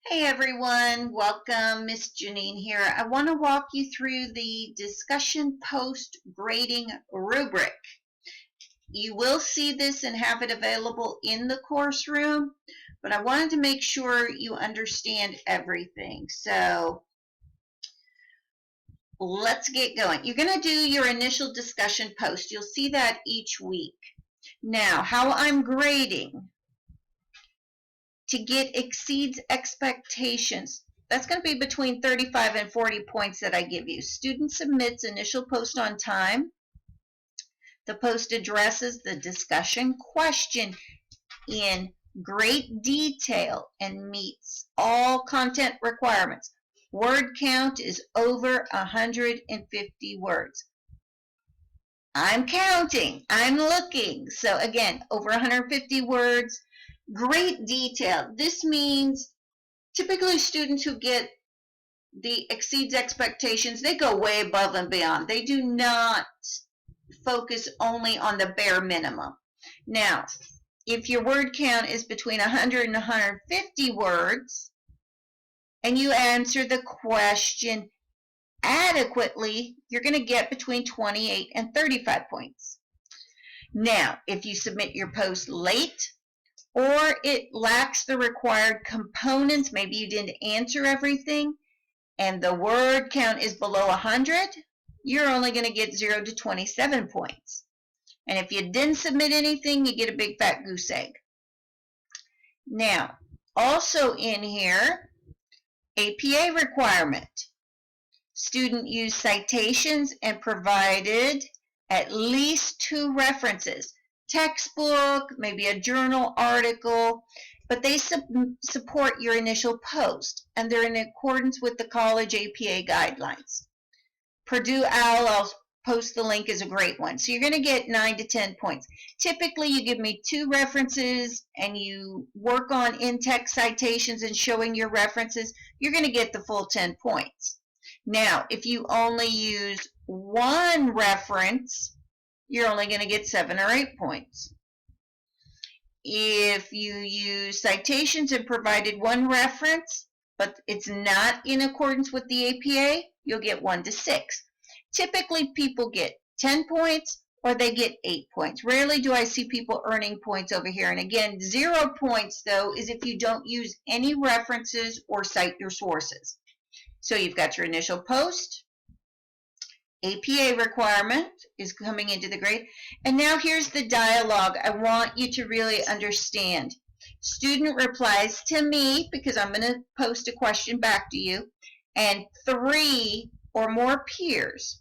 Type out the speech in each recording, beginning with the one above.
Hey everyone, welcome. Miss Janine here. I want to walk you through the discussion post grading rubric. You will see this and have it available in the course room, but I wanted to make sure you understand everything. So let's get going. You're going to do your initial discussion post. You'll see that each week. Now, how I'm grading to get exceeds expectations. That's going to be between 35 and 40 points that I give you. Student submits initial post on time. The post addresses the discussion question in great detail and meets all content requirements. Word count is over 150 words. I'm counting, I'm looking. So again, over 150 words. Great detail. This means typically students who get the exceeds expectations, they go way above and beyond. They do not focus only on the bare minimum. Now, if your word count is between 100 and 150 words, and you answer the question adequately, you're going to get between 28 and 35 points. Now, if you submit your post late, or it lacks the required components, maybe you didn't answer everything, and the word count is below 100, you're only going to get 0 to 27 points. And if you didn't submit anything, you get a big fat goose egg. Now, also in here, APA requirement. Student used citations and provided at least 2 references. Textbook, maybe a journal article, but they support your initial post, and they're in accordance with the college APA guidelines. Purdue OWL, I'll post the link, is a great one. So you're going to get 9 to 10 points. Typically, you give me 2 references and you work on in-text citations and showing your references, you're going to get the full 10 points. Now, if you only use 1 reference, you're only going to get 7 or 8 points. If you use citations and provided 1 reference, but it's not in accordance with the APA, you'll get 1 to 6. Typically, people get 10 points or they get 8 points. Rarely do I see people earning points over here. And again, 0 points, though, is if you don't use any references or cite your sources. So you've got your initial post. APA requirement is coming into the grade. And now here's the dialogue I want you to really understand. Student replies to me, because I'm going to post a question back to you, and 3 or more peers.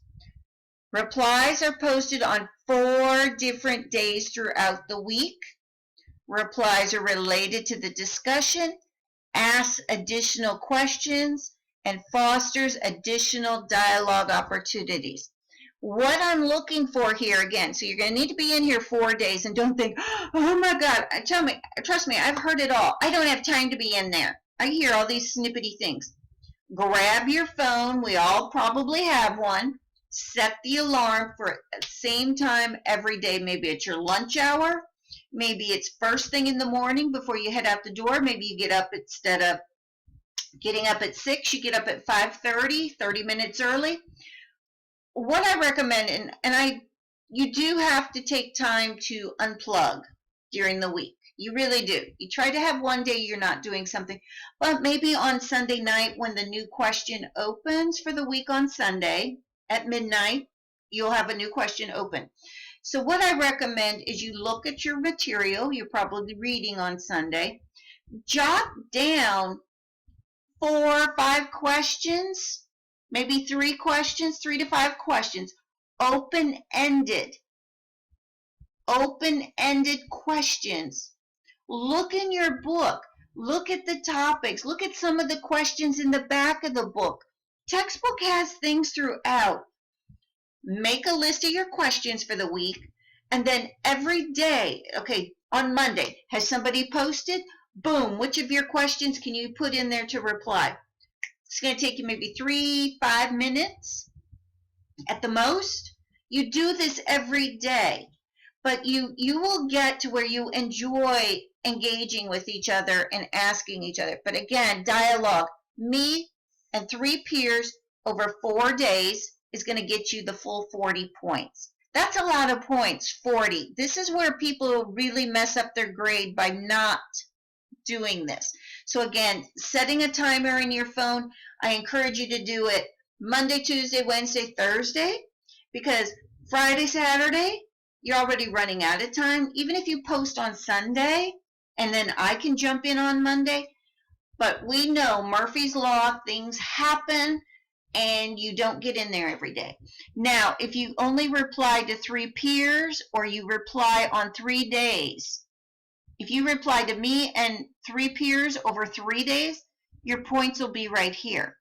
Replies are posted on 4 different days throughout the week. Replies are related to the discussion, asks additional questions, and fosters additional dialogue opportunities. What I'm looking for here, again, so you're going to need to be in here 4 days, and don't think, oh my God, trust me, I've heard it all. I don't have time to be in there. I hear all these snippety things. Grab your phone. We all probably have one. Set the alarm for the same time every day. Maybe it's your lunch hour. Maybe it's first thing in the morning before you head out the door. Maybe you get up instead of getting up at 6, you get up at 5:30, 30 minutes early. What I recommend, you do have to take time to unplug during the week. You really do. You try to have one day you're not doing something, but maybe on Sunday night when the new question opens for the week on Sunday at midnight, you'll have a new question open. So what I recommend is you look at your material you're probably reading on Sunday, jot down 4 or 5 questions, maybe 3 questions, 3 to 5 questions, open-ended questions. Look in your book. Look at the topics. Look at some of the questions in the back of the book. Textbook has things throughout. Make a list of your questions for the week, and then every day, okay, on Monday, has somebody posted? Boom, which of your questions can you put in there to reply? It's going to take you maybe 3-5 minutes at the most. You do this every day, but you will get to where you enjoy engaging with each other and asking each other. But again, dialogue. Me and 3 peers over 4 days is going to get you the full 40 points. That's a lot of points, 40. This is where people really mess up their grade by not doing this. So again, setting a timer in your phone, I encourage you to do it Monday, Tuesday, Wednesday, Thursday, because Friday, Saturday, you're already running out of time. Even if you post on Sunday, and then I can jump in on Monday, but we know Murphy's Law, things happen, and you don't get in there every day. Now, if you only reply to 3 peers, or you reply on 3 days, if you reply to me and 3 peers over 3 days, your points will be right here.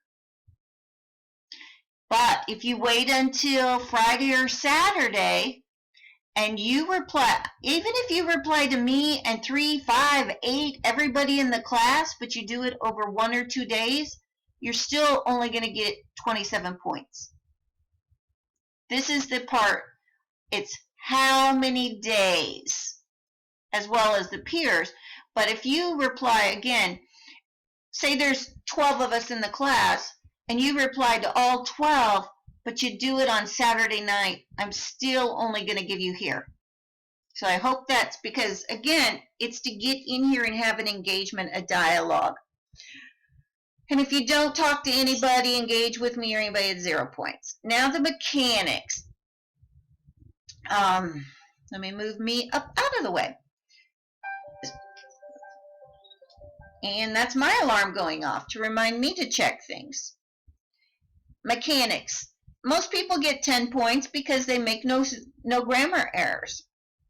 But if you wait until Friday or Saturday, and you reply, even if you reply to me and 3, 5, 8, everybody in the class, but you do it over 1 or 2 days, you're still only going to get 27 points. This is the part, it's how many days, as well as the peers. But if you reply again, say there's 12 of us in the class, and you reply to all 12, but you do it on Saturday night, I'm still only going to give you here. So I hope that's because, again, it's to get in here and have an engagement, a dialogue. And if you don't talk to anybody, engage with me or anybody, it's 0 points. Now the mechanics. Let me move me up out of the way. And that's my alarm going off to remind me to check things. Mechanics. Most people get 10 points because they make no grammar errors.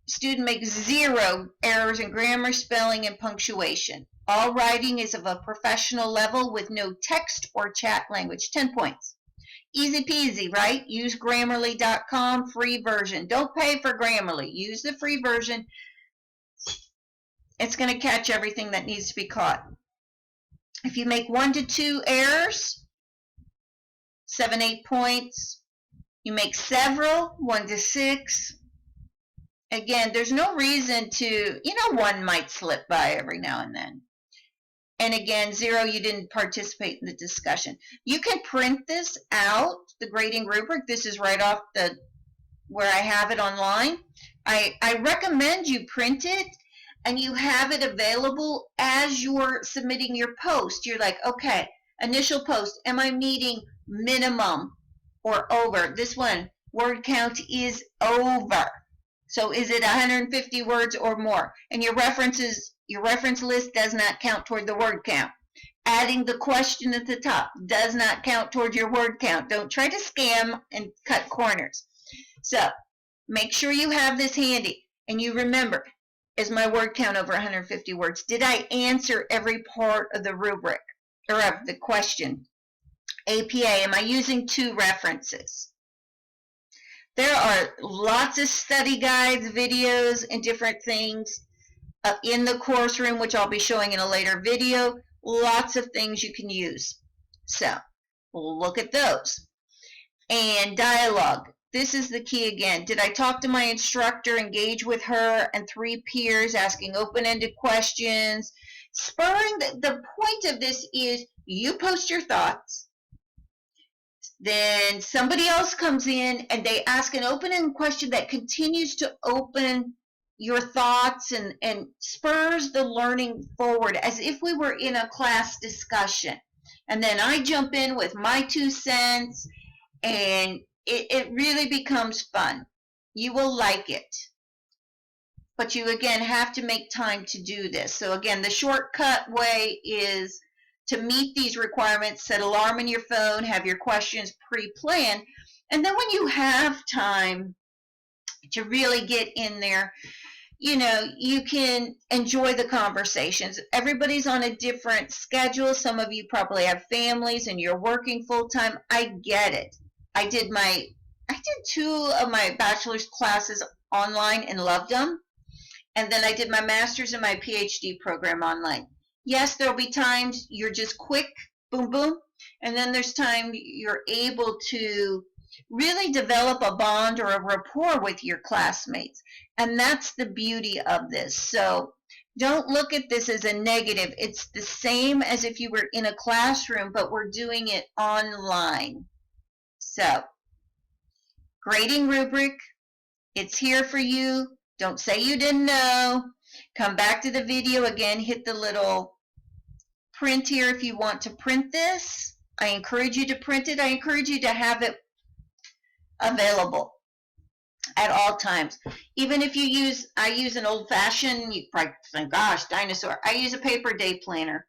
Student makes 0 errors in grammar, spelling, and punctuation. All writing is of a professional level with no text or chat language. 10 points. Easy peasy, right? Use Grammarly.com, free version. Don't pay for Grammarly. Use the free version. It's going to catch everything that needs to be caught. If you make 1 to 2 errors, 7, 8 points. You make several, 1 to 6. Again, there's no reason to, 1 might slip by every now and then. And again, 0, you didn't participate in the discussion. You can print this out, the grading rubric. This is right off where I have it online. I recommend you print it and you have it available as you're submitting your post. You're like, okay, initial post, am I meeting minimum or over? This one, word count is over. So is it 150 words or more? And your reference list does not count toward the word count. Adding the question at the top does not count toward your word count. Don't try to scam and cut corners. So make sure you have this handy. And you remember, is my word count over 150 words? Did I answer every part of the rubric or of the question? APA, am I using 2 references? There are lots of study guides, videos, and different things in the course room, which I'll be showing in a later video. Lots of things you can use. So we'll look at those. And dialogue. This is the key again. Did I talk to my instructor, engage with her and 3 peers, asking open-ended questions? Spurring, the point of this is you post your thoughts. Then somebody else comes in and they ask an open-ended question that continues to open your thoughts and spurs the learning forward as if we were in a class discussion. And then I jump in with my 2 cents and it really becomes fun. You will like it. But you, again, have to make time to do this. So, again, the shortcut way is to meet these requirements, set alarm in your phone, have your questions pre-planned, and then when you have time to really get in there, you can enjoy the conversations. Everybody's on a different schedule. Some of you probably have families and you're working full-time. I get it. I did 2 of my bachelor's classes online and loved them. And then I did my master's and my PhD program online. Yes, there'll be times you're just quick, boom, boom. And then there's time you're able to really develop a bond or a rapport with your classmates. And that's the beauty of this. So Don't look at this as a negative. It's the same as if you were in a classroom, but we're doing it online. So, grading rubric, it's here for you. Don't say you didn't know. Come back to the video again, hit the little print here if you want to print this. I encourage you to print it. I encourage you to have it available at all times. Even if you use, I use an old-fashioned, you probably think, gosh, dinosaur. I use a paper day planner.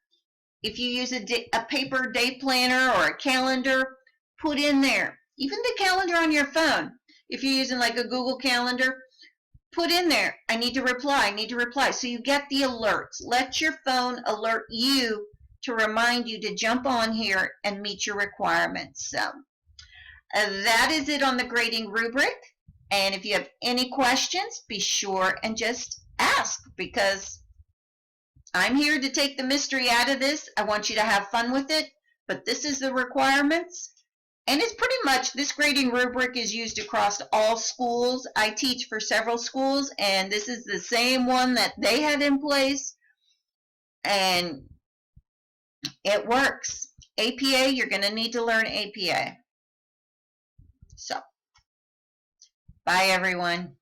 If you use a paper day planner or a calendar, put in there. Even the calendar on your phone. If you're using like a Google Calendar, put in there, I need to reply, I need to reply. So you get the alerts. Let your phone alert you to remind you to jump on here and meet your requirements. So that is it on the grading rubric. And if you have any questions, be sure and just ask, because I'm here to take the mystery out of this. I want you to have fun with it, but this is the requirements. And it's pretty much, this grading rubric is used across all schools. I teach for several schools, and this is the same one that they had in place, and it works. APA, you're going to need to learn APA. So, bye everyone.